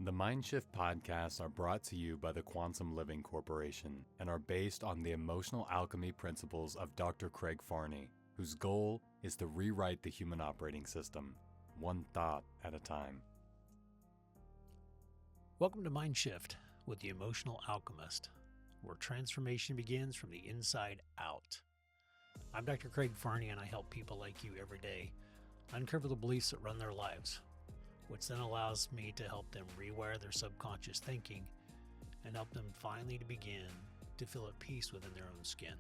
The Mindshift podcasts are brought to you by the Quantum Living Corporation and are based on the emotional alchemy principles of Dr. Craig Farney, whose goal is to rewrite the human operating system, one thought at a time. Welcome to Mindshift with the Emotional Alchemist, where transformation begins from the inside out. I'm Dr. Craig Farney, and I help people like you every day uncover the beliefs that run their lives, which then allows me to help them rewire their subconscious thinking and help them finally to begin to feel at peace within their own skin.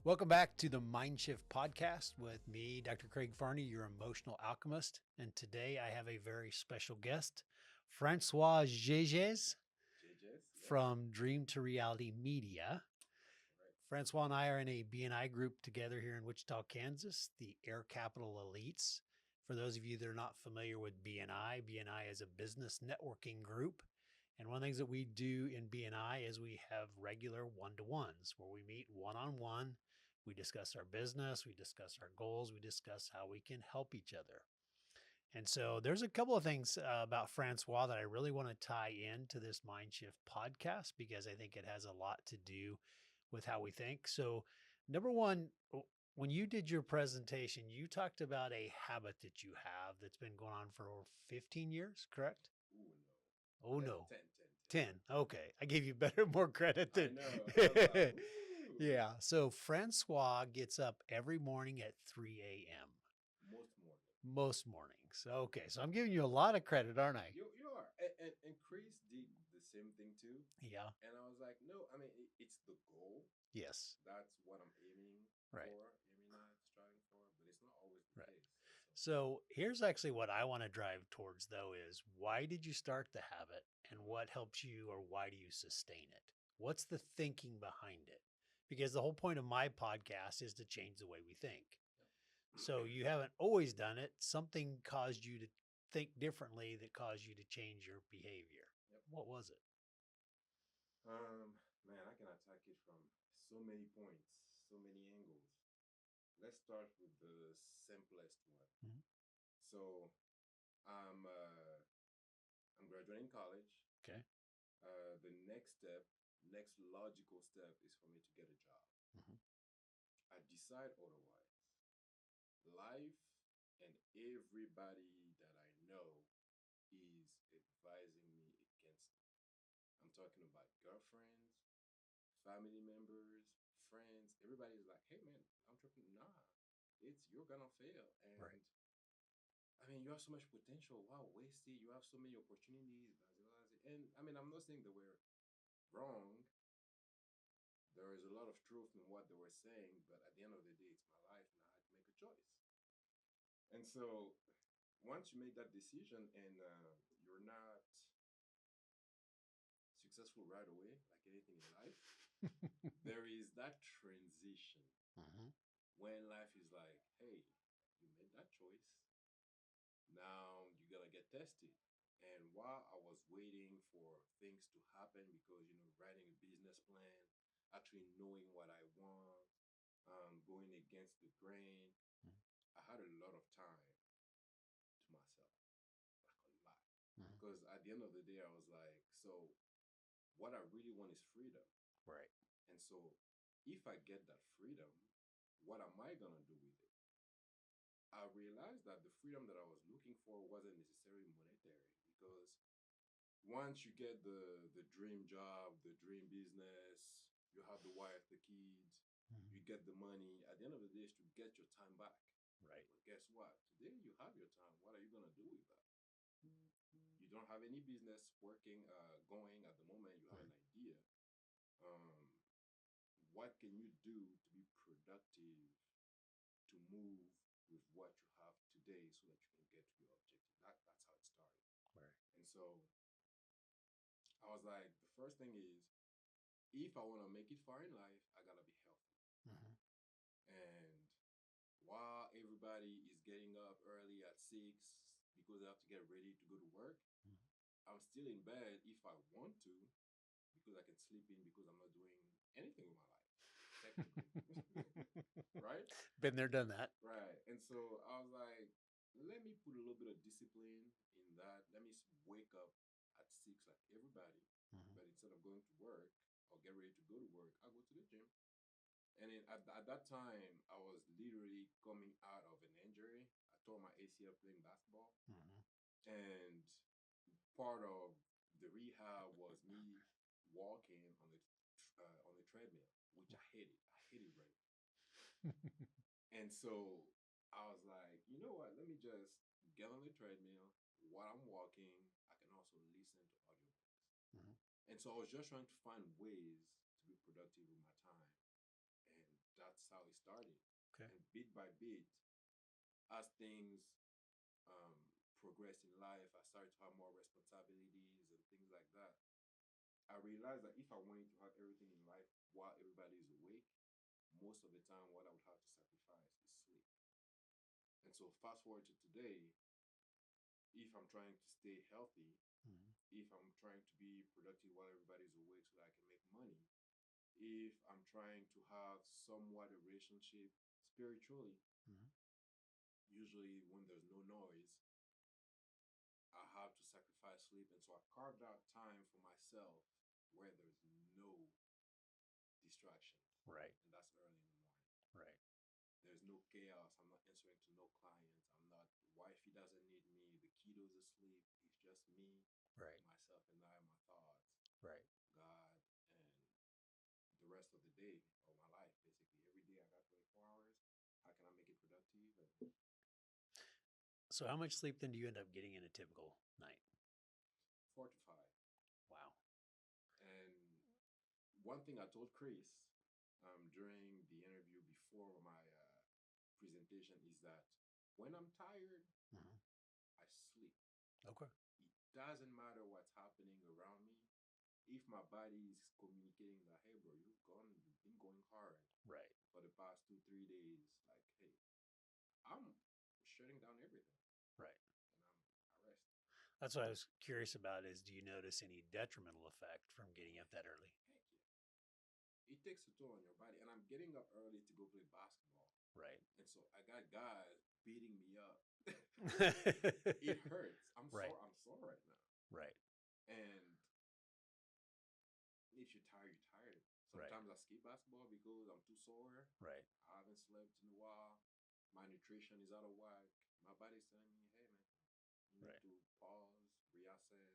Welcome back to the Mindshift podcast with me, Dr. Craig Farney, your emotional alchemist. And today I have a very special guest, Francois Geges from Dream to Reality Media. Francois and I are in a BNI group together here in Wichita, Kansas, the Air Capital Elites. For those of you that are not familiar with BNI is a business networking group. And one of the things that we do in BNI is we have regular one-to-ones where we meet one-on-one. We discuss our business, we discuss our goals, we discuss how we can help each other. And so there's a couple of things about Francois that I really want to tie into this Mindshift podcast because I think it has a lot to do with how we think. So number one, when you did your presentation, you talked about a habit that you have that's been going on for over 15 years, correct? Ooh, no. Oh, no. 10. 10. Okay. I gave you more credit than. I know. Yeah. So Francois gets up every morning at 3 a.m. Most mornings. Okay. So I'm giving you a lot of credit, aren't I? You are. And Chris did the same thing too. Yeah. And I was like, no, I mean, it's the goal. Yes. That's what I'm aiming Right. for, aiming at, striving for, but it's not always the Right. case. So here's actually what I want to drive towards, though, is why did you start the habit and what helps you or why do you sustain it? What's the thinking behind it? Because the whole point of my podcast is to change the way we think. So you haven't always done it. Something caused you to think differently that caused you to change your behavior. Yep. What was it? Man, I can attack it from so many points, so many angles. Let's start with the simplest one. Mhm. So I'm graduating college. Okay. The next logical step is for me to get a job. Mhm. I decide otherwise. Life and everybody that I know is advising me against it. I'm talking about girlfriends, family members, friends. Everybody's like, "Hey, man, entrepreneur, you're gonna fail." And Right. I mean, you have so much potential. Wow, waste it. You have so many opportunities. And I mean, I'm not saying that we're wrong. There is a lot of truth in what they were saying, but at the end of the day, it's my life, and I had to make a choice. And so, once you make that decision and you're not successful right away, like anything in life, there is that transition Mhm. when life is like, hey, you made that choice. Now you gotta get tested. And while I was waiting for things to happen, because writing a business plan, actually knowing what I want, going against the grain, Mhm. I had a lot of time to myself, like a lot. Mhm. Because at the end of the day, I was like, so what I really want is freedom. Right. And so if I get that freedom, what am I gonna do with it? I realized that the freedom that I was looking for wasn't necessarily monetary, because once you get the dream job, the dream business, you have the wife, the kids, Mhm. you get the money. At the end of the day, is to get your time back. Right. But guess what? Today you have your time. What are you gonna do with that? You don't have any business working, going at the moment. You have an idea. Um, what can you do to be productive, to move with what you have today so that you can get to your objective? That's how it started. Right. And so I was like, the first thing is, if I want to make it far in life, I gotta be healthy. Mhm. And while everybody is getting up early at 6 because they have to get ready to go to work, Mhm. I'm still in bed if I want to, because I can sleep in because I'm not doing anything with my life, technically. right? Been there, done that. Right. And so I was like, let me put a little bit of discipline in that. Let me wake up at 6 like everybody. Mhm. But instead of going to work or get ready to go to work, I go to the gym. And then at that time, I was literally coming out of an injury. I tore my ACL playing basketball. Mhm. And part of the rehab was me walking on the treadmill, which I hated. I hated running. And so I was like, you know what? Let me just get on the treadmill while I'm walking. I can also listen to audiobooks. Mhm. And so I was just trying to find ways to be productive with my time. And that's how it started. Okay. And bit by bit, as things um, progressed in life, I started to have more responsibilities and things like that. I realized that if I wanted to have everything in life while everybody is awake, most of the time what I would have to sacrifice is sleep. And so fast forward to today, if I'm trying to stay healthy, Mhm. if I'm trying to be productive while everybody's awake so that I can make money, if I'm trying to have somewhat a relationship spiritually, Mhm. usually when there's no noise, I have to sacrifice sleep. And so I carved out time for myself where there's no distraction. Right. And that's early in the morning. Right. There's no chaos. I'm not answering to no clients. I'm not, wifey doesn't need me. The kiddo's asleep. It's just me, Right. myself, and I, my thoughts, Right. God, and the rest of the day or my life, basically. Every day I got 24 hours. How can I make it productive? And So, how much sleep then do you end up getting in a typical night? 4 to 5. Wow. And one thing I told Chris during the interview before my presentation is that when I'm tired, Mhm. I sleep. Okay. It doesn't matter what's happening around me. If my body is communicating that, hey, bro, you've been going hard Right. for the past 2, 3 days, like, hey, I'm shutting down everything Right. and I rest. That's what I was curious about is do you notice any detrimental effect from getting up that early? Heck yeah. It takes a toll on your body. And I'm getting up early to go play basketball. Right. And so I got guys beating me up. It Right. hurts. I'm Right. sore. I'm sore right now. Right. And if you're tired, you're tired. Right. Sometimes I skip basketball because I'm too sore. Right. I haven't slept in a while. My nutrition is out of whack. My body's telling me, hey man, you need Right. to pause, reassess,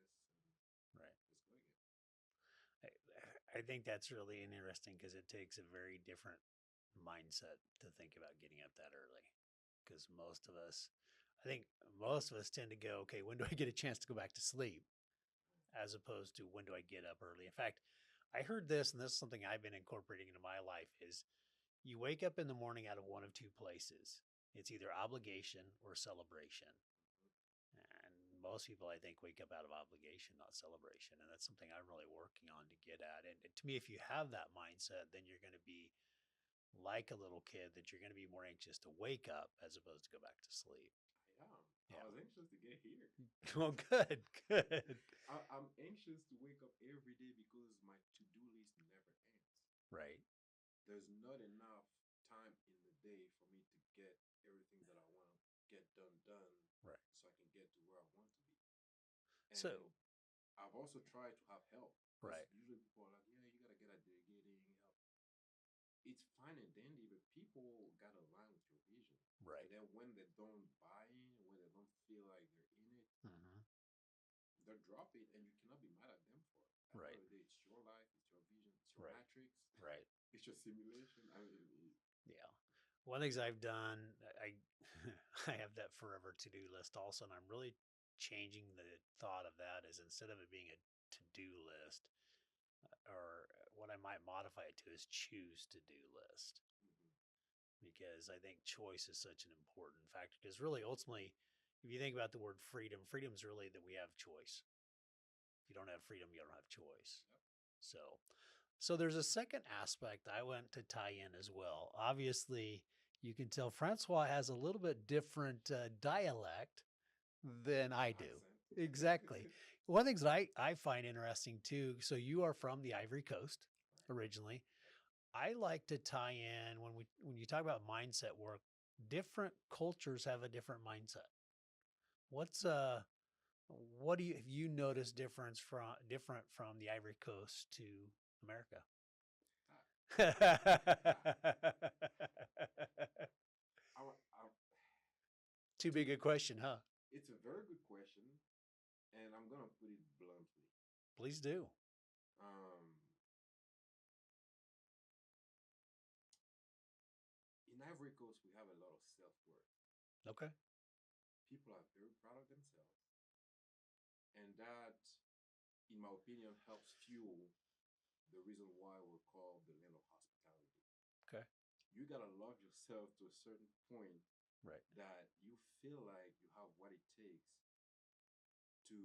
and Right. let's go again. I think that's really interesting because it takes a very different mindset to think about getting up that early. Because I think most of us tend to go, okay, when do I get a chance to go back to sleep? As opposed to when do I get up early? In fact, I heard this, and this is something I've been incorporating into my life is you wake up in the morning out of one of two places. It's either obligation or celebration. And most people, I think, wake up out of obligation, not celebration. And that's something I'm really working on to get at. And to me, if you have that mindset, then you're going to be like a little kid, that you're going to be more anxious to wake up as opposed to go back to sleep. I am. I Yeah. was anxious to get here. Well, good, good. I'm anxious to wake up every day because my to-do list never ends. Right. There's not enough time in the day for me to get everything that I want to get done Right. so I can get to where I want to be. And So, I've also tried to have help. right. Usually people are like, yeah, you gotta get a delegating help. It's fine and dandy, but people gotta align with your vision. Right. And then when they don't buy in, when they don't feel like they're in it, Mm-hmm. they'll drop it, and you cannot be mad at them for it. At the Right. end of the day, it's your life, it's your vision, it's your Right. matrix, Right. it's your simulation. I mean, Yeah. One of the things I've done, I I have that forever to-do list also, and I'm really changing the thought of that is instead of it being a to-do list, or what I might modify it to is choose to-do list. Because I think choice is such an important factor. Because really, ultimately, if you think about the word freedom, freedom is really that we have choice. If you don't have freedom, you don't have choice. Yep. So there's a second aspect I want to tie in as well. Obviously, you can tell Francois has a little bit different dialect than I do. Accent. Exactly. One of the things that I find interesting too. So you are from the Ivory Coast originally. I like to tie in when you talk about mindset work, different cultures have a different mindset. What's what do you have you noticed different from the Ivory Coast to America? I, Too big a question, huh? it's a very good question, and I'm gonna put it bluntly. Please do. Um, in Ivory Coast, we have a lot of self worth. Okay. People are very proud of themselves, and that, in my opinion, helps fuel the reason why we're called the land of hospitality. Okay. You gotta love yourself to a certain point Right. that you feel like you have what it takes to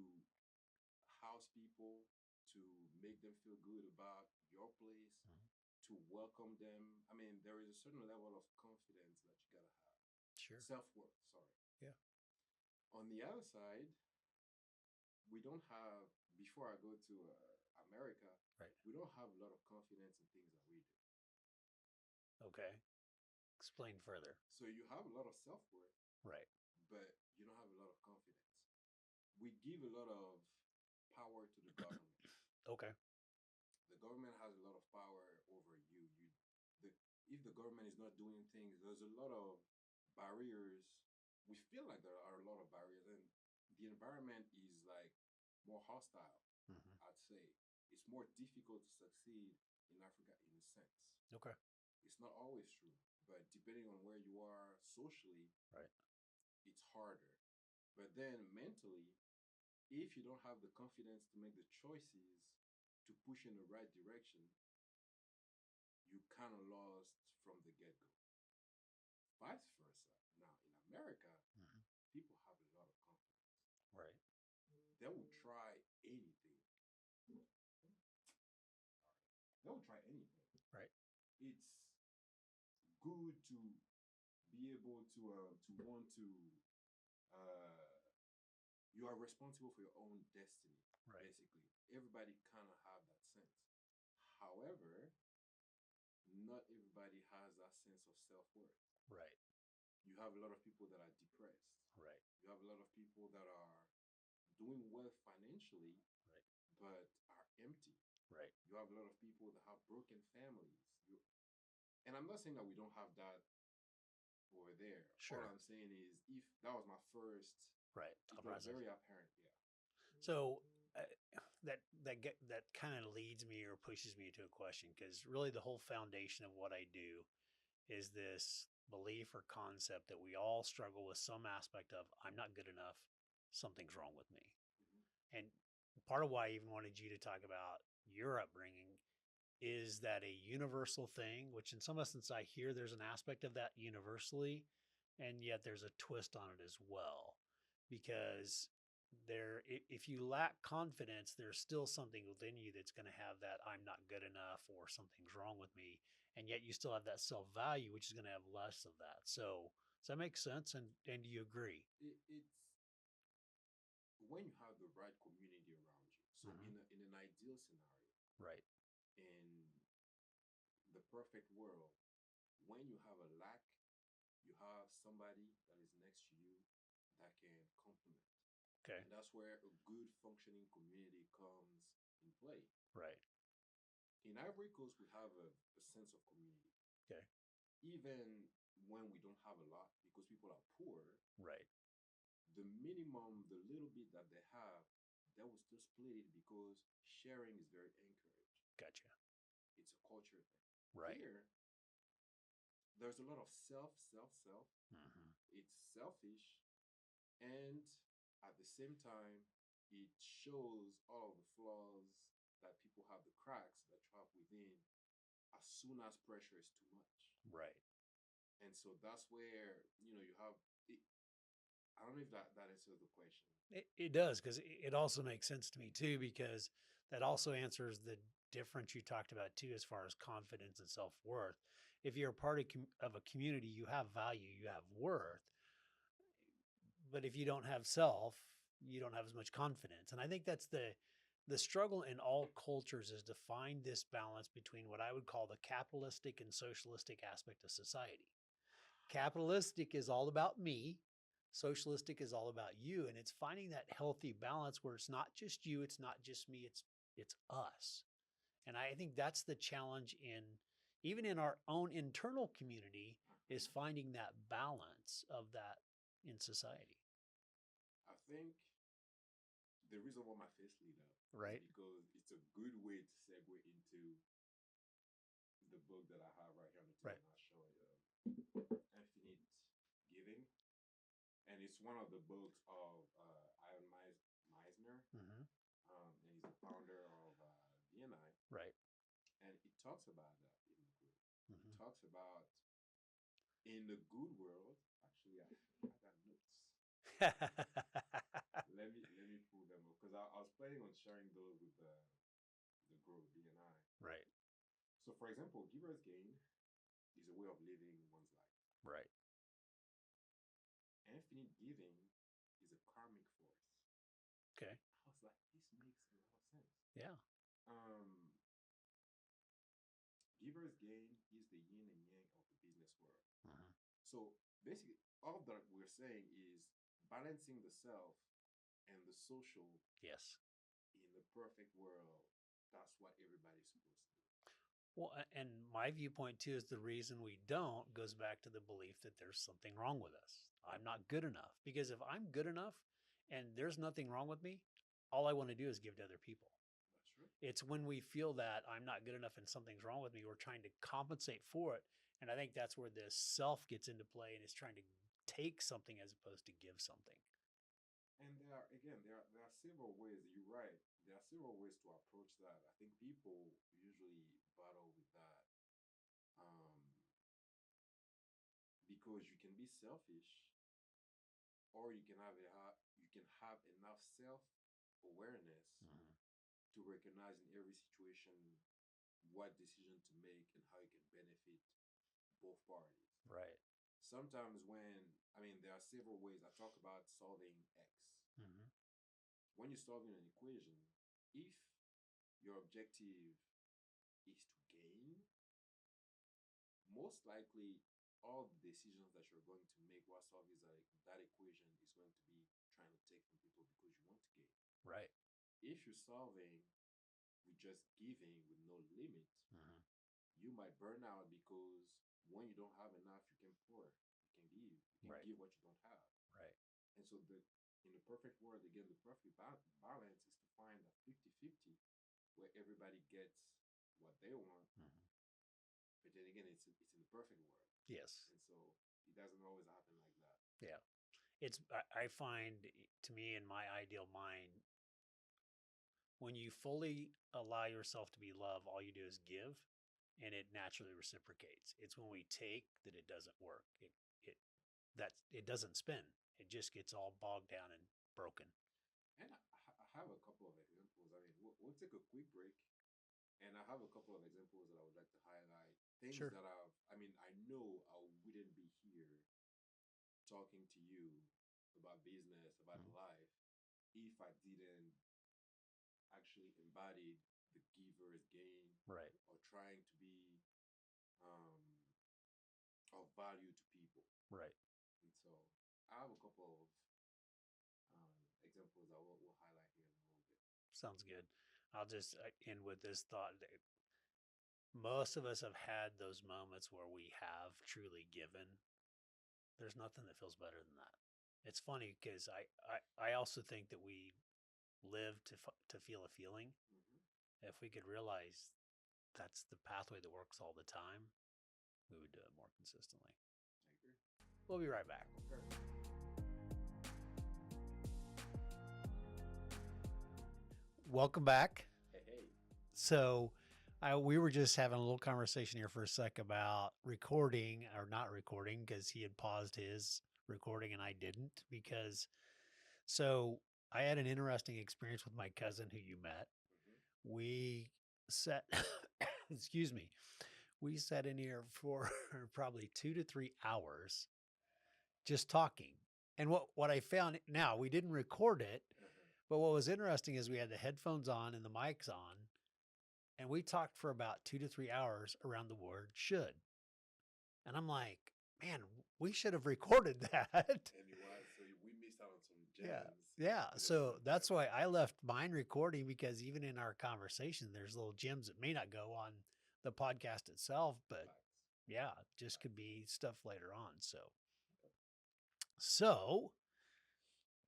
house people, to make them feel good about your place, Mhm. to welcome them. I mean, there is a certain level of confidence that you gotta have. Sure. Self worth, sorry. Yeah. On the other side, we don't have, before I go to America, Right. we don't have a lot of confidence in things that we do. Okay. Explain further. So you have a lot of self worth, Right. but you don't have a lot of confidence. We give a lot of power to the government. Okay. The government has a lot of power over you. The, if the government is not doing things, there's a lot of barriers. We feel like there are a lot of barriers, and the environment is like more hostile. Hmm. I'd say it's more difficult to succeed in Africa in a sense. Okay. It's not always true, but depending on where you are socially, Right. it's harder. But then mentally, if you don't have the confidence to make the choices to push in the right direction, you kind of lost from the get go. Vice versa. Now, in America, Hmm. people have a lot of confidence. Right. They will try anything. They will try anything. Right. It's good to be able to want to. You are responsible for your own destiny. Right. Basically, everybody kind of have that sense. However, not everybody has that sense of self worth. Right. You have a lot of people that are depressed. Right. You have a lot of people that are doing well financially, Right. but are empty. Right. You have a lot of people that have broken families. And I'm not saying that we don't have that over there. Sure. All I'm saying is, if that was my first, Right. it Thought was process. very apparent. Yeah. So that kind of leads me or pushes me to a question, because really the whole foundation of what I do is this belief or concept that we all struggle with some aspect of I'm not good enough, something's wrong with me. Mhm. And part of why I even wanted you to talk about your upbringing is that a universal thing, which in some essence I hear there's an aspect of that universally, and yet there's a twist on it as well. Because if you lack confidence, there's still something within you that's going to have that I'm not good enough or something's wrong with me. And yet you still have that self value, which is going to have less of that. So does that make sense? And do you agree? It's when you have the right community around you. So Hmm. in an ideal scenario, Right. in the perfect world, when you have a lack, you have somebody that is next to you that can complement. Okay. And that's where a good functioning community comes in play. Right. In Ivory Coast, we have a sense of community. Okay. Even when we don't have a lot, because people are poor, Right. the minimum, the little bit that they have, they will still split it because sharing is very encouraged. Gotcha. It's a culture thing. Right. Here, there's a lot of self. Hmm. It's selfish, and at the same time, it shows all of the flaws that people have, the cracks that you have within, as soon as pressure is too much. Right. And so that's where, you have it. I don't know if that answers the question. It does, because it also makes sense to me too, because that also answers the difference you talked about too, as far as confidence and self worth. If you're a part of a community, you have value, you have worth, but if you don't have self, you don't have as much confidence. And I think that's the struggle in all cultures is to find this balance between what I would call the capitalistic and socialistic aspect of society. Capitalistic is all about me, socialistic is all about you, and it's finding that healthy balance where it's not just you, it's not just me, it's us. And I think that's the challenge in even in our own internal community is finding that balance of that in society. I think the reason why my face lit up Right. is because it's a good way to segue into the book that I have right here on the Right. table. I'll show you, Infinite Giving, and it's one of the books of Ivan Meisner, Mm-hmm. and he's the founder of BNI, Right. and it talks about that in the book. It Mm-hmm. talks about in the good world. Actually, I got notes. Let me pull them up because I was planning on sharing those with the group BNI. Right. So, for example, giver's gain is a way of living one's life. Right. Infinite giving is a karmic force. Okay. I was like, this makes a lot of sense. Yeah. Giver's gain is the yin and yang of the business world. Mm-hmm. So basically, all that we're saying is balancing the self and the social Yes. in the perfect world. That's what everybody's supposed to do. Well, and my viewpoint too is the reason we don't goes back to the belief that there's something wrong with us. I'm not good enough. Because if I'm good enough and there's nothing wrong with me, all I want to do is give to other people. That's true. It's when we feel that I'm not good enough and something's wrong with me, we're trying to compensate for it. And I think that's where this self gets into play and is trying to take something as opposed to give something. And there are several ways. You're right. There are several ways to approach that. I think people usually battle with that because you can be selfish, or you can have enough self awareness to recognize in every situation what decision to make and how you can benefit both parties. Right. Sometimes there are several ways. I talk about solving X. Mm-hmm. When you're solving an equation, if your objective is to gain, most likely all the decisions that you're going to make while solving that equation is going to be trying to take from people because you want to gain. Right. If you're solving with just giving with no limit, you might burn out because when you don't have enough, you can pour, you can give, Right. give what you don't have. Right. And so in the perfect world, again, the perfect balance is to find a 50-50 where everybody gets what they want. But then again, it's in the perfect world. Yes. And so it doesn't always happen like that. Yeah. I find, to me, in my ideal mind, when you fully allow yourself to be loved, all you do is give, and it naturally reciprocates. It's when we take that it doesn't work. It doesn't spin. It just gets all bogged down and broken. And I have a couple of examples. I mean, we'll take a quick break, and I have a couple of examples that I would like to highlight. Things Sure. that I know I wouldn't be here talking to you about business, about life, if I didn't actually embody the giver's gain, Right. or trying to be of value to people. Right. And so I have a couple of examples I will highlight here in a little bit. Sounds good. I'll just end with this thought. Most of us have had those moments where we have truly given. There's nothing that feels better than that. It's funny because I also think that we live to feel a feeling. If we could realize that's the pathway that works all the time, we would do it more consistently. I agree. We'll be right back. Okay. Welcome back. Hey. So we were just having a little conversation here for a sec about recording or not recording because he had paused his recording and I didn't so I had an interesting experience with my cousin who you met. We sat, excuse me, we sat in here for probably 2 to 3 hours just talking. And what I found now, we didn't record it, But what was interesting is we had the headphones on and the mics on, and we talked for about 2 to 3 hours around the word should. And I'm like, man, we should have recorded that. And it was, so we missed out on some gems. Yeah. But So it's that's like, why I left mine recording, because even in our conversation, there's little gems that may not go on the podcast itself, but facts. yeah, just could be stuff later on. So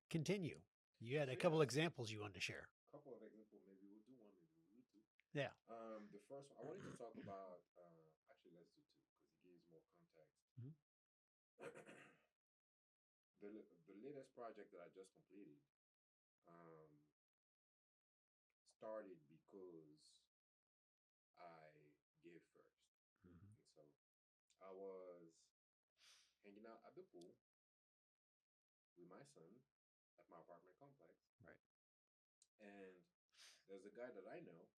continue. You had a So couple yes, examples you wanted to share. a couple of examples. Maybe we'll do one, maybe we'll do two. Yeah. The first one, I wanted to talk about, actually, let's do two because it gives more context. Mhm. The latest project that I just completed um, started because I gave first. Mhm. And so I was hanging out at the pool with my son at my apartment complex. Right. And there's a guy that I know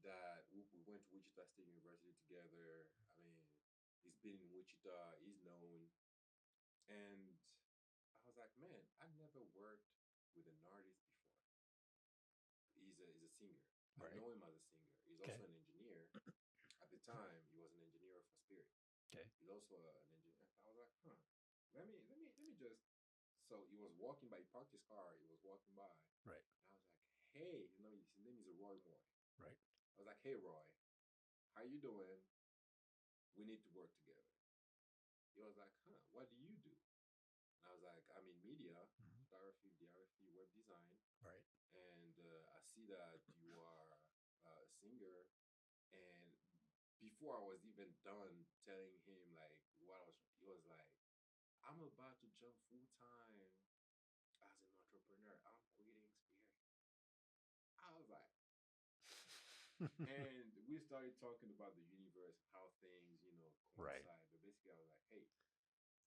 that we went to Wichita State University together. I mean, he's been in Wichita, he's known. And I was like, man, I never worked with an artist before. He's a singer. I Right. know him as a singer. He's Okay. also an engineer. At the time, he was an engineer for Spirit. Okay. He's also an engineer. I was like, huh, let me just. So he was walking by. He parked his car. He was walking by. Right. And I was like, hey, his name is Roy Moy. Right. I was like, hey, Roy, how you doing? We need to work together. He was like, huh, what do you do? And I was like, I'm in media, Mhm. photography, videography, web design. Right. And I see that you are a singer. And before I was even done telling him like what I was, he was like, I'm about to jump full time as an entrepreneur. I'm quitting Spirit. I was like, and we started talking about the universe, how things, Right. coincide. But basically, I was like, hey,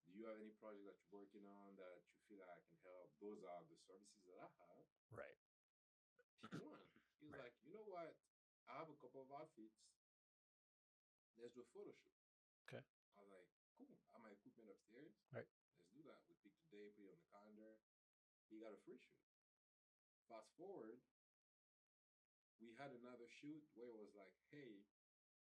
do you have any project that you're working on that you feel like I can help? Those are the services that I have. Right. Pick one. He was Right. like, you know what? I have a couple of outfits. Let's do a photo shoot. Okay. I was like, cool. I have my equipment upstairs. Right. Let's do that. We pick today, put it on the calendar. He got a free shoot. Fast forward, we had another shoot where it was like, hey,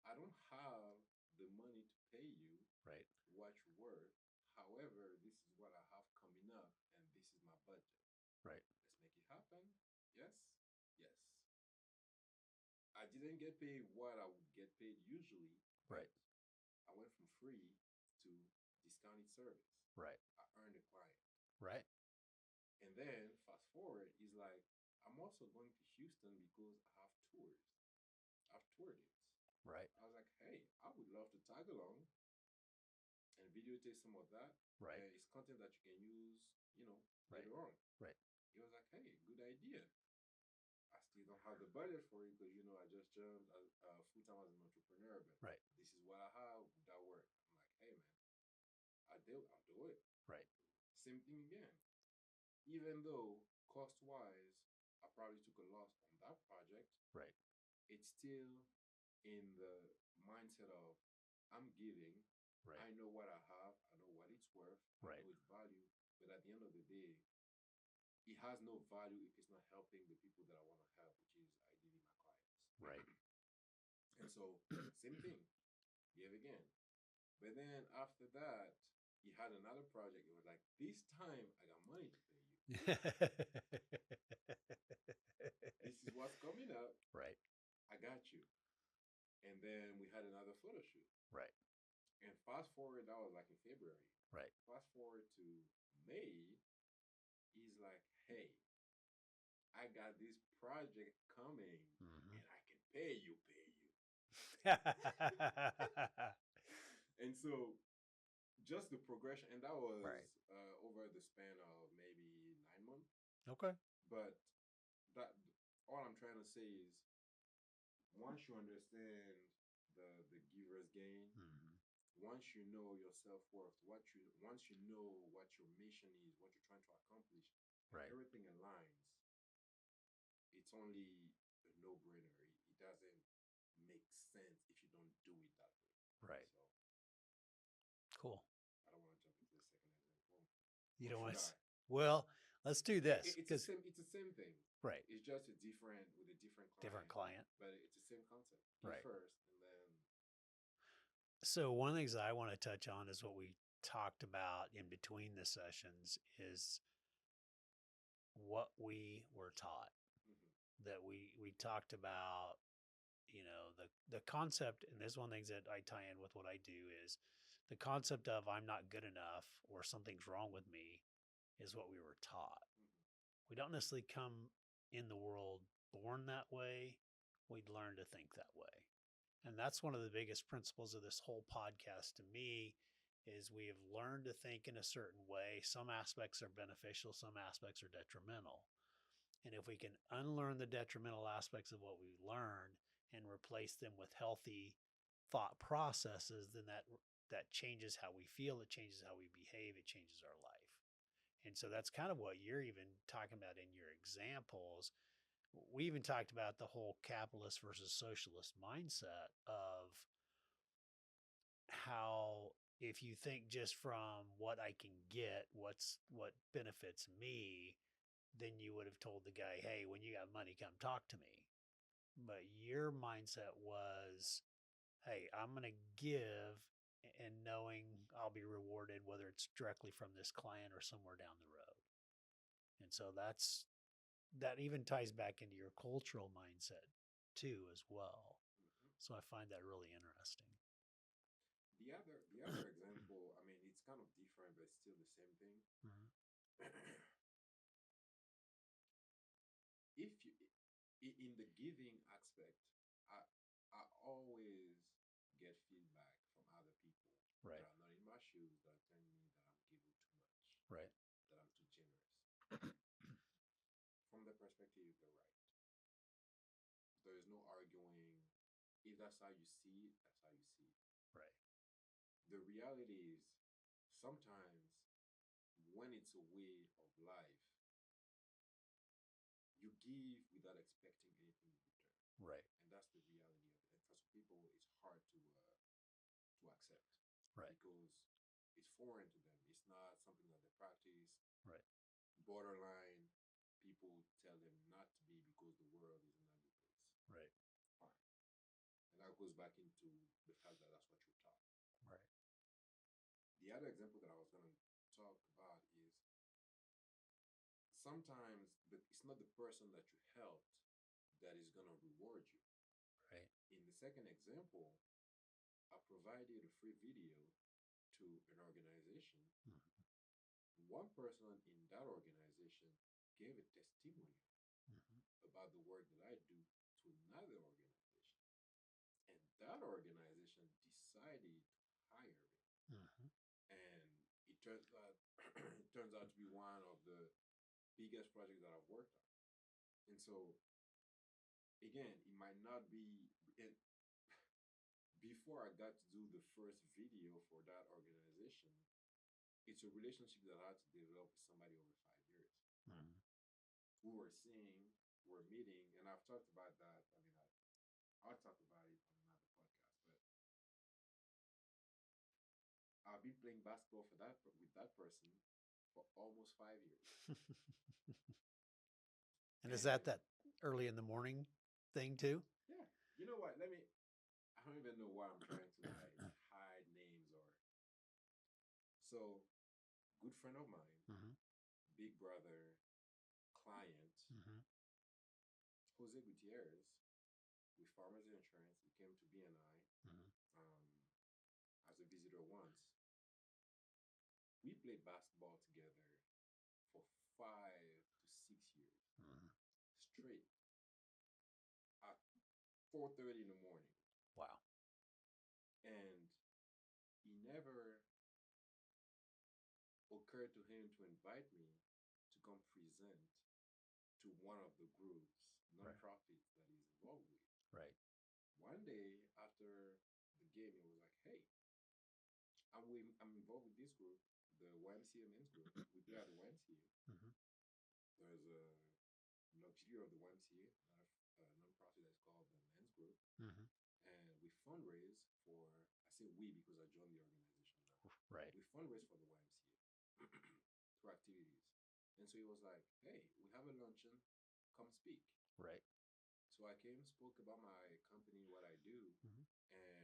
I don't have the money to pay you Right. what you're worth. However, this is what I have coming up, and this is my budget. Right. Let's make it happen. Yes? Yes. I didn't get paid what I would get paid usually. Right. I went from free to discounted service. Right. I earned a client. Right. And then fast forward, he's like, I'm also going to Houston because I have tours. I have tour dates. Right. I was like, hey, I would love to tag along and videotape some of that. Right. And it's content that you can use, Right. later on. Right. He was like, hey, good idea. I still don't have the budget for it because, I just jumped full-time as an entrepreneur. But Right. this is what I have. Would that work? I'm like, hey, man, I'll do it. Right. Same thing again. Even though cost-wise, I probably took a loss on that project, Right. it's still in the mindset of I'm giving. Right. I know what I have. I know what it's worth. Right. I know its value. But at the end of the day, it has no value if it's not helping the people that I want to help, which is ideally my clients. Right. And so, same thing. Give again. But then after that, he had another project. It was like, this time I got money to pay you. This is what's coming up. Right. I got you. And then we had another photo shoot. Right. And fast forward, that was like in February. Right. Fast forward to May, he's like, hey, I got this project coming Mhm. and I can pay you. And so just the progression, and that was Right. Over the span of maybe 9 months. Okay. But that all I'm trying to say is once you understand the giver's gain, Mhm. once you know your self-worth, once you know what your mission is, what you're trying to accomplish, and Right. everything aligns, it's only a no-brainer. It doesn't make sense if you don't do it that way. Right. So Cool. I don't want to jump into the second example. You Or don't want should to. I? Well, let's do this It's the because same. It's the same thing. right, It's just a different with a different different client, client. but it's the same concept. You Right. first, and then So one of the things that I want to touch on is what we talked about in between the sessions is what we were taught. mhm, That we talked about, the concept, and this is one of the things that I tie in with what I do is the concept of I'm not good enough or something's wrong with me is what we were taught. mhm, We don't necessarily come in the world born that way. We'd learn to think that way. And that's one of the biggest principles of this whole podcast to me is we have learned to think in a certain way. Some aspects are beneficial, some aspects are detrimental. And if we can unlearn the detrimental aspects of what we've learned and replace them with healthy thought processes, then that changes how we feel, it changes how we behave, it changes our life. And so that's kind of what you're even talking about in your examples. We even talked about the whole capitalist versus socialist mindset of how if you think just from what I can get, what benefits me, then you would have told the guy, hey, when you got money, come talk to me. But your mindset was, hey, I'm going to give and knowing I'll be rewarded, whether it's directly from this client or somewhere down the road. And so that even ties back into your cultural mindset too, as well. mhm. So I find that really interesting. The other example, I mean, it's kind of different, but it's still the same thing. Mhm. If you in the giving aspect, I I always get feedback from other people that Right, are not in my shoes that are telling me that I'm giving too much, right, that I'm too generous. From the perspective, they're right. There is no arguing. If that's how you see it, that's how you see it. right. The reality is sometimes when it's a way of life, you give without expecting anything in return. Right, And that's the reality of it. And for some people, it's hard to accept right, because it's foreign to them. It's not something that they practice. right, Borderline, people tell them not to be because the world is not a good place. right, Fine. And that goes back into the fact that that's what you're taught. right, The other example that I was going to talk about is sometimes it's not the person that you helped that is going to reward you. right. In the second example, I provided a free video to an organization. Mhm. One person in that organization gave a testimonial Mhm. about the work that I do to another organization. And that organization decided to hire me. Mhm. And it turns out to be one of the biggest projects that I've worked on. And so again, it might not be and before I got to do the first video for that organization, it's a relationship that I had to develop with somebody over 5 years. Mhm. We were seeing, we're meeting, and I've talked about that. I mean, I'll talk about it on another podcast, but I've been playing basketball with that person for almost 5 years. And is And that early in the morning thing too? yeah, you know what? I don't even know why I'm trying to like hide names or so good friend of mine, Mhm. big brother, client, Mhm. Jose Gutierrez, with Farmers Insurance. He came to BNI Mhm. as a visitor once. We played basketball together for 5 to 6 years Mhm. straight at 4:30 in the morning. Wow. And he never occurred to him to invite me to come present to one of the groups, Right. nonprofits that he's involved with. Right. One day after the game, he was like, "Hey, I'm involved with this group, the YMCA men's group. We play at the YMCA. Mhm. There's an auxiliary of the YMCA, not a nonprofit that's called the men's group, Mhm. and we fundraise for. I say we because I joined the organization now. Right. We fundraise for the YMCA through activities. And so he was like, hey, we have a luncheon, come speak. Right. So I came, spoke about my company, what I do, Mhm. and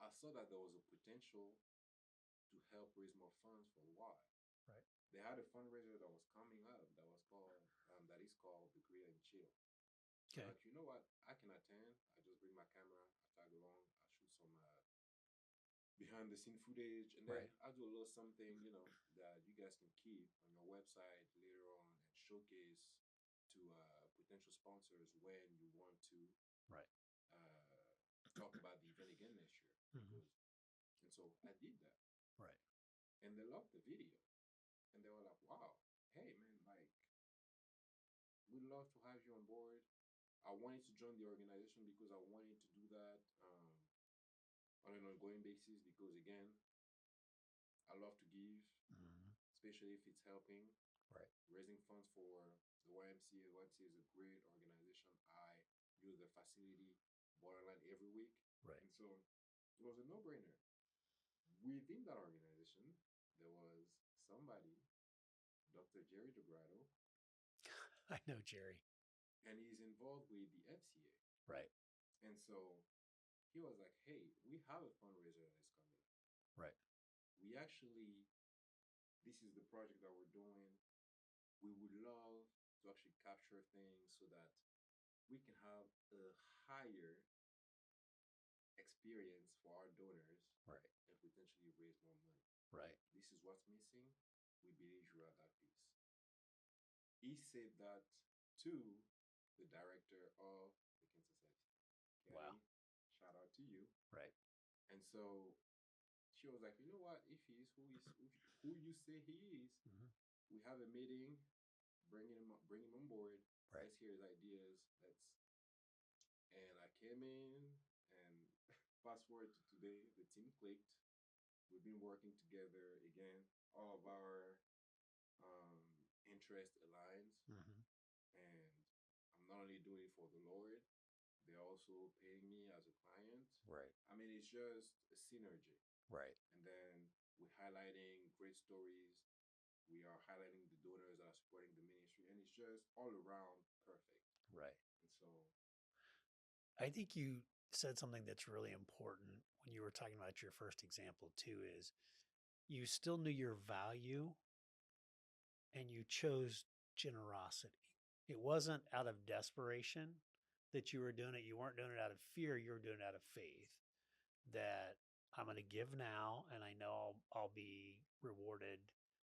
I saw that there was a potential to help raise more funds for the Y. Right. They had a fundraiser that was coming up that is called the Korea and Chill. So Okay. like, you know what? I can attend. I just bring my camera, I tag along, I shoot some behind the scene footage, and then Right. I'll do a little something, that you guys can keep on your website later on and showcase to potential sponsors when you want to Right. talk about the event again next year. Mhm. And so I did that, Right. and they loved the video, and they were like, "Wow, hey man, like we'd love to have you on board." I wanted to join the organization because I wanted to do that on an ongoing basis because again, I love to give, Mhm. especially if it's helping Right. raising funds for the YMCA. The YMCA is a great organization. I use the facility borderline every week. Right. And so it was a no brainer. Within that organization, there was somebody, Dr. Jerry DeGrado, I know Jerry. and he's involved with the FCA. Right. And so he was like, hey, we have a fundraiser that is coming up. Right. We actually, this is the project that we're doing. We would love to actually capture things so that we can have a higher experience for our donors Right. and potentially raise more money. Right. This is what's missing. We believe you're at that piece. He said that to the director of the Kansas City. Wow. Kelly, shout out to you. Right. And so she was like, you know what? If he's who you say he is, Mhm. we have a meeting. Bring him on board. Right. Let's hear his ideas. And I came in, and fast forward to today, the team clicked. We've been working together again. All of our um, interest aligns, Mhm. and I'm not only doing it for the Lord, they're also paying me as a client. Right. I mean, it's just a synergy. Right. And then we're highlighting great stories. We are highlighting the donors that are supporting the ministry, and it's just all around perfect. Right. And so, I think you said something that's really important when you were talking about your first example too is you still knew your value and you chose generosity. It wasn't out of desperation that you were doing it. You weren't doing it out of fear. You were doing it out of faith that I'm going to give now and I know I'll be rewarded,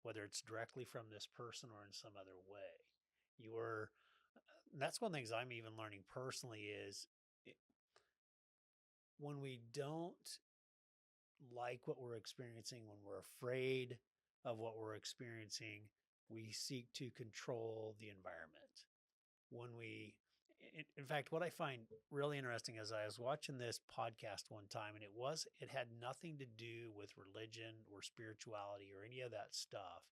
whether it's directly from this person or in some other way. You were, that's one of the things I'm even learning personally is when we don't like what we're experiencing, when we're afraid of what we're experiencing, we seek to control the environment. When we, in fact, what I find really interesting is I was watching this podcast one time and it had nothing to do with religion or spirituality or any of that stuff.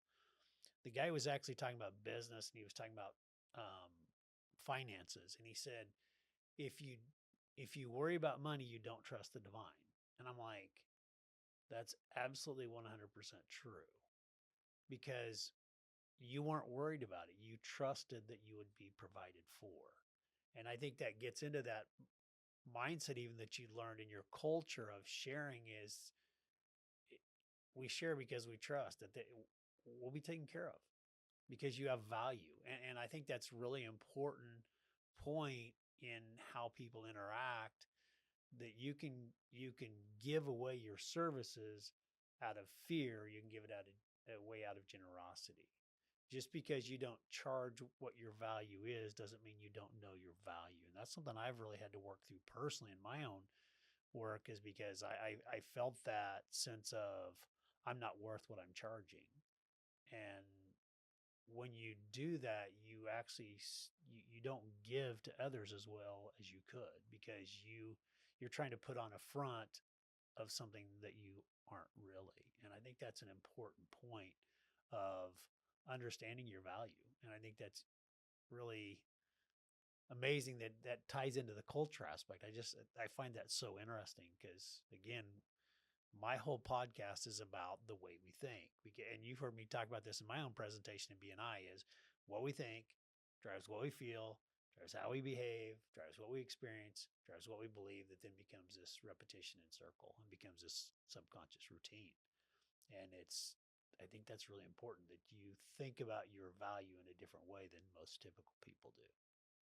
The guy was actually talking about business and he was talking about um, finances. And he said, if you, if you worry about money, you don't trust the divine. And I'm like, that's absolutely 100% true because you weren't worried about it. You trusted that you would be provided for. And I think that gets into that mindset even that you learned in your culture of sharing is we share because we trust that we'll be taken care of because you have value. And I think that's really important point in how people interact that you can give away your services out of fear. You can give it out of away out of generosity. Just because you don't charge what your value is doesn't mean you don't know your value. And that's something I've really had to work through personally in my own work is because I felt that sense of I'm not worth what I'm charging. And when you do that, you actually you don't give to others as well as you could because you're trying to put on a front of something that you aren't really. And I think that's an important point of understanding your value. And I think that's really amazing that that ties into the culture aspect. I find that so interesting because again, my whole podcast is about the way we think. And you've heard me talk about this in my own presentation in BNI is what we think drives what we feel, drives how we behave, drives what we experience, drives what we believe, that then becomes this repetition in circle and becomes this subconscious routine. And I think that's really important that you think about your value in a different way than most typical people do.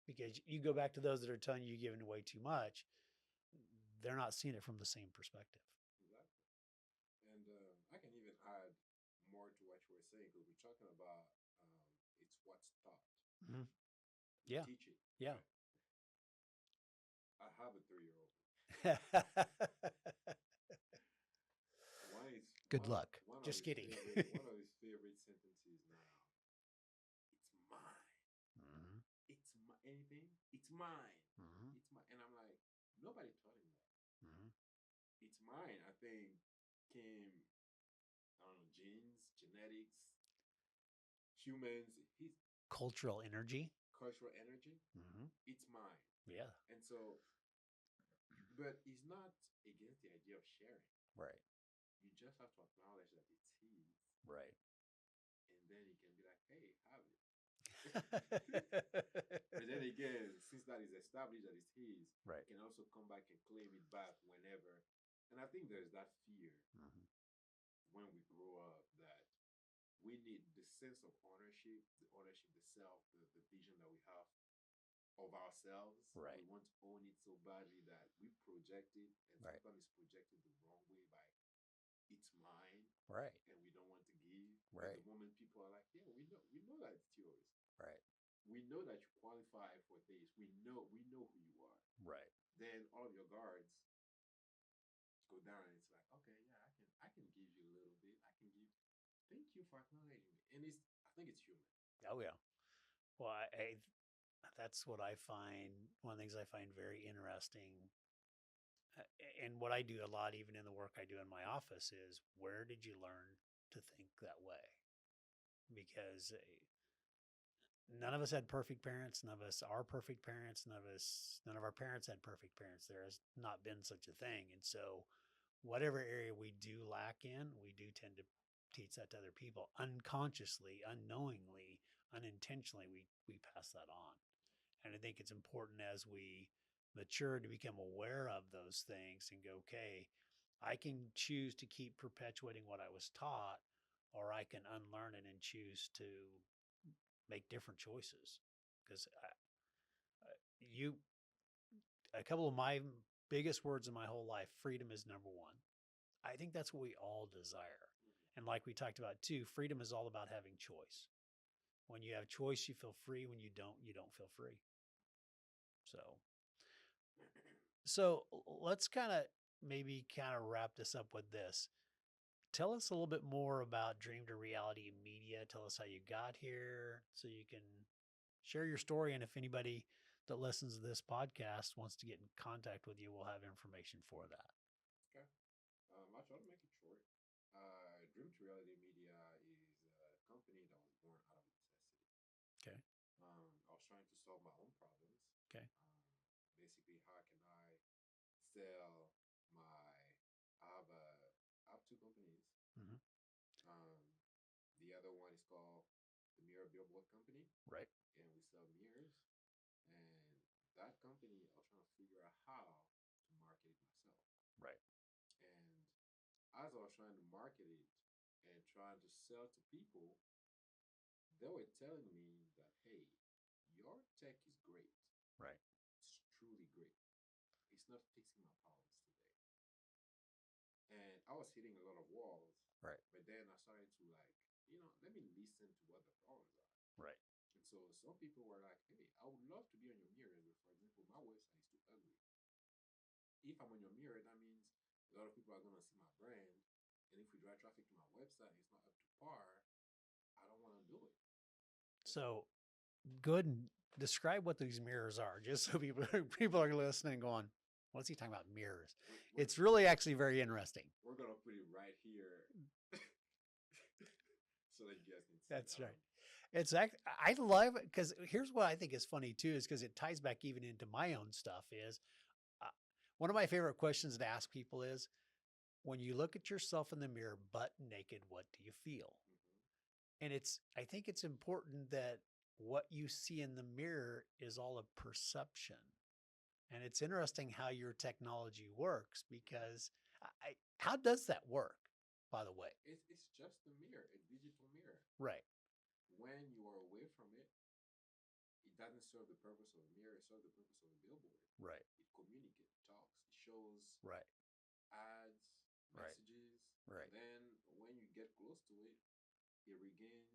Because you go back to those that are telling you you're giving away too much, they're not seeing it from the same perspective. Exactly. And I can even add more to what you were saying because we're talking about it's what's taught. Mm-hmm. Yeah. Teach it. Yeah. I have a 3-year-old. Good luck. Just kidding. One of his favorite sentences now. It's mine. Mm-hmm. It's my anything. It's mine. Mm-hmm. It's my. And I'm like, nobody taught him that. Mm-hmm. It's mine. I think came. I don't know, genes, genetics, humans. His Cultural energy. Mm-hmm. It's mine. Yeah. And so, but he's not against the idea of sharing. Right. You just have to acknowledge that it's his. Right. And then you can be like, hey, have it. But then again, since that is established that it's his, right, he can also come back and claim it back whenever. And I think there's that fear when we grow up that we need the sense of ownership, the self, the vision that we have of ourselves. Right. We want to own it so badly that we project it, and sometimes it's projected the wrong way by it's mine. Right. And we don't want to give. Right. At the moment people are like, yeah, we know that it's yours. Right. We know that you qualify for this. We know who you are. Right. Then all of your guards go down and it's like, okay, yeah, I can give you a little bit. I can give. Thank you for acknowledging me. And I think it's human. Oh yeah. Well, that's what I find. One of the things I find very interesting, and what I do a lot, even in the work I do in my office, is where did you learn to think that way? Because none of us had perfect parents. None of us are perfect parents. None of our parents had perfect parents. There has not been such a thing. And so whatever area we do lack in, we do tend to teach that to other people unconsciously, unknowingly, unintentionally. We pass that on. And I think it's important as we mature to become aware of those things and go, okay, I can choose to keep perpetuating what I was taught, or I can unlearn it and choose to make different choices. Because a couple of my biggest words in my whole life, freedom is number one. I think that's what we all desire. And like we talked about too, freedom is all about having choice. When you have choice, you feel free. When you don't feel free. So let's maybe wrap this up with this. Tell us a little bit more about Dream to Reality Media. Tell us how you got here so you can share your story. And if anybody that listens to this podcast wants to get in contact with you, we'll have information for that. Okay. I'll try to make it short. Dream to Reality Media is a company that was born out of necessity. Okay. I was trying to solve my own problems. Okay. Basically, how can I sell I have 2 companies. Mm-hmm. The other one is called the Mirror Billboard Company. Right. And we sell mirrors. And that company, I was trying to figure out how to market it myself. Right. And as I was trying to market it and trying to sell to people, they were telling me that, hey, your tech is great. Right. It's truly great. It's not fixing my problems today. And I was hitting a lot of walls. Right. But then I started to let me listen to what the problems are. Right. And so some people were like, hey, I would love to be on your mirror, but for example, my website is too ugly. If I'm on your mirror, that means a lot of people are going to see my brand. And if we drive traffic to my website, it's not up to par. I don't want to do it. So go ahead and describe what these mirrors are, just so people are listening going, what's he talking about, mirrors? It's really actually very interesting. We're going to put it right here so that you guys can see. That's right. It's I love it because here's what I think is funny too, is because it ties back even into my own stuff is one of my favorite questions to ask people is, when you look at yourself in the mirror, butt naked, what do you feel? And I think it's important that what you see in the mirror is all a perception. And it's interesting how your technology works because how does that work, by the way? It's just a mirror, a digital mirror. Right, When you are away from it, it doesn't serve the purpose of a mirror. It serves the purpose of a billboard. right, It communicates, talks, it shows right, ads, right, messages. right. Then when you get close to it, it regains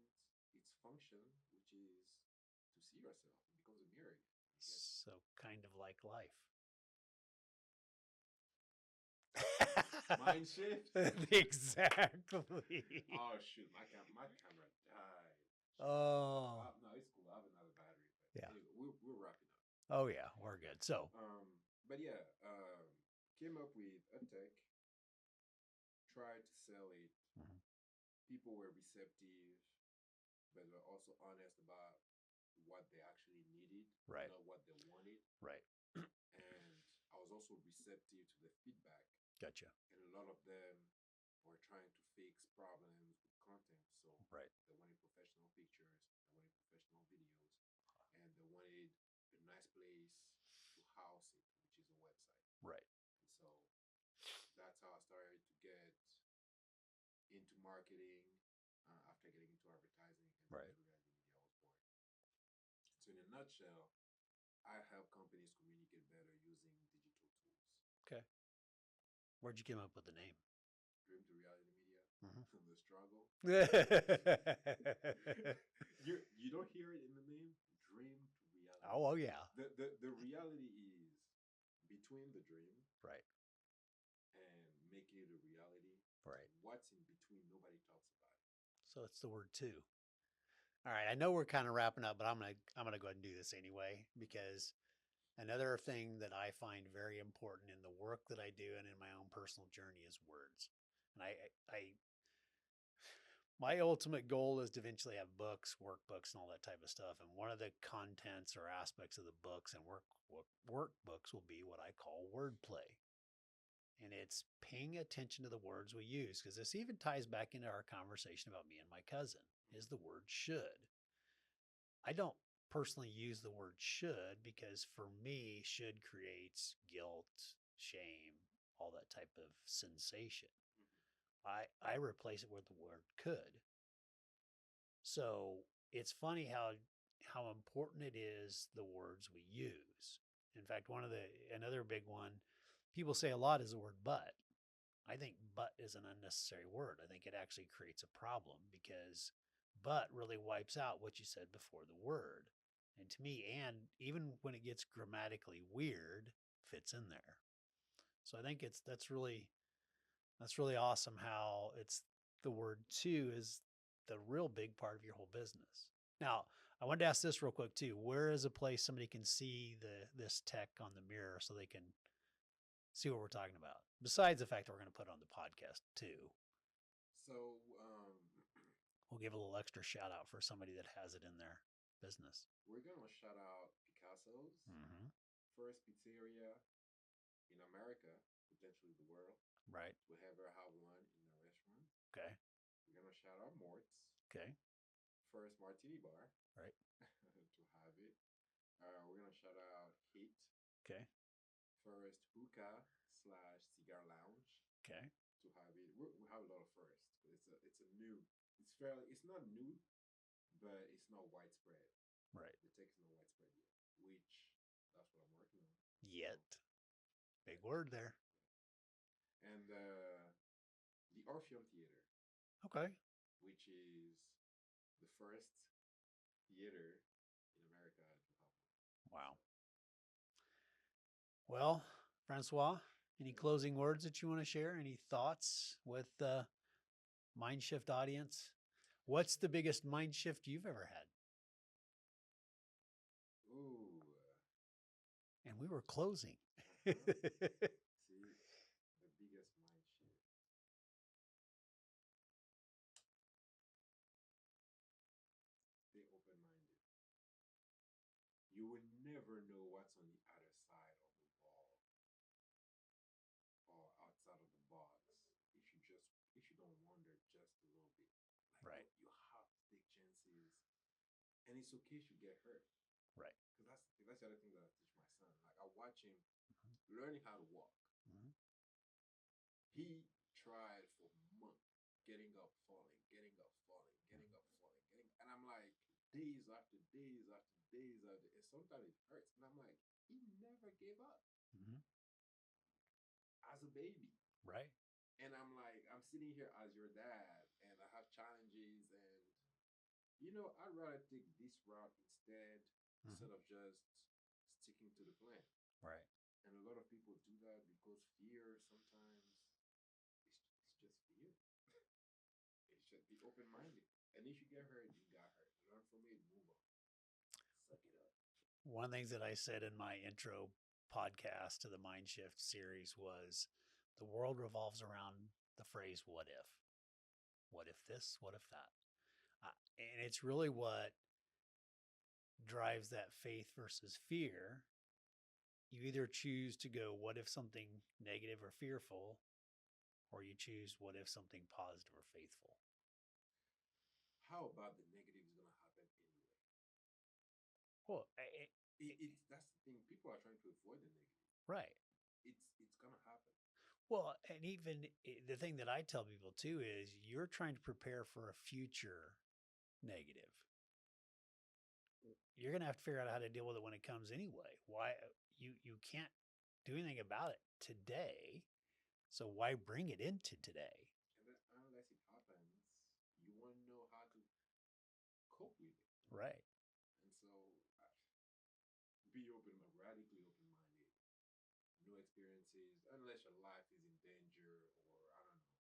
its function, which is to see yourself. It becomes a mirror again. So kind of like life. Mind shift. Exactly. Oh shoot, my camera died. Oh, No, it's cool. I have another battery. But yeah. anyway, we're wrapping up. Oh yeah, we're good. So, But yeah, came up with a tech, tried to sell it. Mhm. People were receptive, but were also honest about what they actually needed, Right. not what they wanted. right. And I was also receptive to the feedback. Gotcha. And a lot of them were trying to fix problems with content. So Right. they wanted professional pictures, they wanted professional videos, and they wanted a nice place to house it, which is a website. Right. And so that's how I started to get into marketing after getting into advertising, and Right. Reality Media was born. So in a nutshell, I help companies communicate better using digital tools. Okay. Where'd you come up with the name? Dream to Reality Media, Mhm. from the struggle. Oh, You don't hear it in the name, Dream to Reality. oh yeah. The reality is between the dream Right. and making it a reality. Right. What's in between, nobody talks about it. So it's the word two. All right. I know we're kind of wrapping up, but I'm gonna go ahead and do this anyway because another thing that I find very important in the work that I do and in my own personal journey is words. And my ultimate goal is to eventually have books, workbooks, and all that type of stuff. And one of the contents or aspects of the books and workbooks will be what I call wordplay. And it's paying attention to the words we use, because this even ties back into our conversation about me and my cousin, is the word should. I don't personally use the word should because for me, should creates guilt, shame, all that type of sensation. I replace it with the word could. So it's funny how important it is the words we use. In fact, another big one people say a lot is the word but. I think but is an unnecessary word. I think it actually creates a problem because but really wipes out what you said before the word. And to me, and even when it gets grammatically weird, fits in there. So I think that's really awesome how it's the word to is the real big part of your whole business. Now, I wanted to ask this real quick too. Where is a place somebody can see this tech on the mirror so they can see what we're talking about? Besides the fact that we're going to put it on the podcast too. So We'll give a little extra shout out for somebody that has it in their business. we're gonna shout out Picasso's, Mm-hmm. first pizzeria in America, potentially the world. Right. We'll ever have one in a restaurant. Okay. We're gonna shout out Mort's, Okay. first martini bar. Right. To have it. We're gonna shout out Heat, Okay. first hookah / cigar lounge. Okay. To have it, we have a lot of firsts. It's a new. It's not new, but it's not widespread. Right. The tech is not widespread yet, which that's what I'm working on. Yet. Big word there. And the Orpheum Theater, Okay. which is the first theater in America to have one. Wow. Well, Francois, any closing words that you want to share? Any thoughts with the Mindshift audience? What's the biggest mind shift you've ever had? Ooh. And we were closing. See, the biggest mind shift. Stay open-minded. You will never know what's on the other side of the wall or outside of the box. it's okay to get hurt. Right. Because that's the other thing that I teach my son. Like I watch him learning how to walk. Mhm. He tried for months, getting up, falling, getting up, falling, getting up, falling, and I'm like days after days after days after, and sometimes it hurts, and I'm like, he never gave up Mhm. as a baby. Right. And I'm like, I'm sitting here as your dad, and I have challenges, and I'd rather take this route instead of just sticking to the plan. Right. And a lot of people do that because fear sometimes it's just fear. It's just be open minded. And if you get hurt, you got hurt. Learn from it, move on. Suck it up. One of the things that I said in my intro podcast to the Mind Shift series was the world revolves around the phrase what if. What if this? What if that? And it's really what drives that faith versus fear. You either choose to go, what if something negative or fearful, or you choose, what if something positive or faithful? How about the negative is going to happen anyway? Well, That's the thing. People are trying to avoid the negative. right. It's going to happen. Well, and even the thing that I tell people too is you're trying to prepare for a future negative. You're going to have to figure out how to deal with it when it comes anyway. Why you can't do anything about it today. So why bring it into today? And then unless it happens, you won't know how to cope with it. Right. And so be radically open-minded. New experiences, unless your life is in danger or I don't know.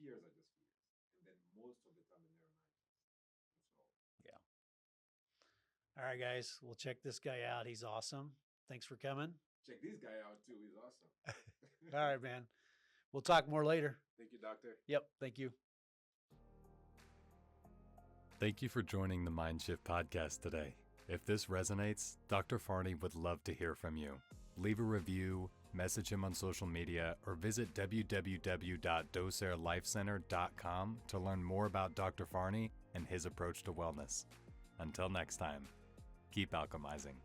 Fears are just fears. And then most of the time they never manifest. That's all. Yeah. All right, guys. We'll check this guy out. He's awesome. Thanks for coming. Check this guy out too. He's awesome. All right, man. We'll talk more later. Thank you, doctor. Yep. Thank you. Thank you for joining the Mindshift podcast today. If this resonates, Dr. Farney would love to hear from you. Leave a review, message him on social media, or visit www.docerelifecenter.com to learn more about Dr. Farney and his approach to wellness. Until next time, keep alchemizing.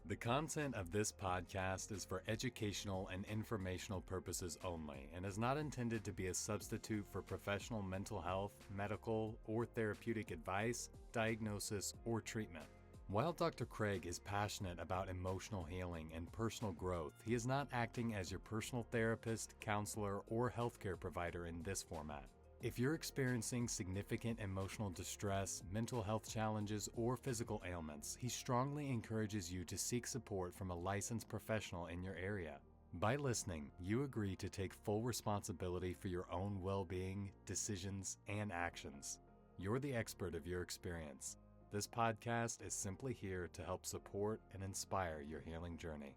The content of this podcast is for educational and informational purposes only and is not intended to be a substitute for professional mental health, medical, or therapeutic advice, diagnosis, or treatment. While Dr. Craig is passionate about emotional healing and personal growth, he is not acting as your personal therapist, counselor, or healthcare provider in this format. If you're experiencing significant emotional distress, mental health challenges, or physical ailments, he strongly encourages you to seek support from a licensed professional in your area. By listening, you agree to take full responsibility for your own well-being, decisions, and actions. You're the expert of your experience. This podcast is simply here to help support and inspire your healing journey.